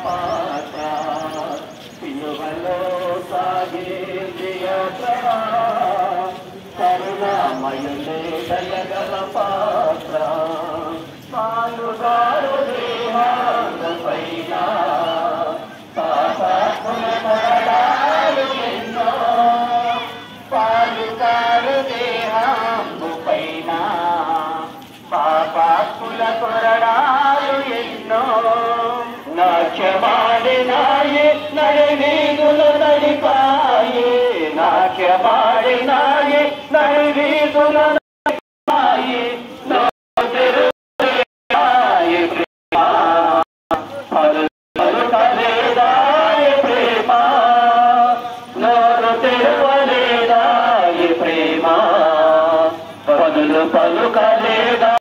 పాత్ర సిలువలో సాగింది యాత్ర కరుణామయుడే దయగల పాత్ర పాలుగారు దేహాంగపైన పాపాత్ముల కొరడాలు ఎన్నో పాలుగారు దేహాంగపైన పాపాత్ముల కొరడాలు ఎన్నో నాట్యమాడినాయే నడివీధులు నడిపాయే నాట్యమాడినాయే నడివీధులు నడిపాయే పలుకలేదాయ ప్రేమ నోరు తెరవలేదాయ ప్రేమ పలుకలేదా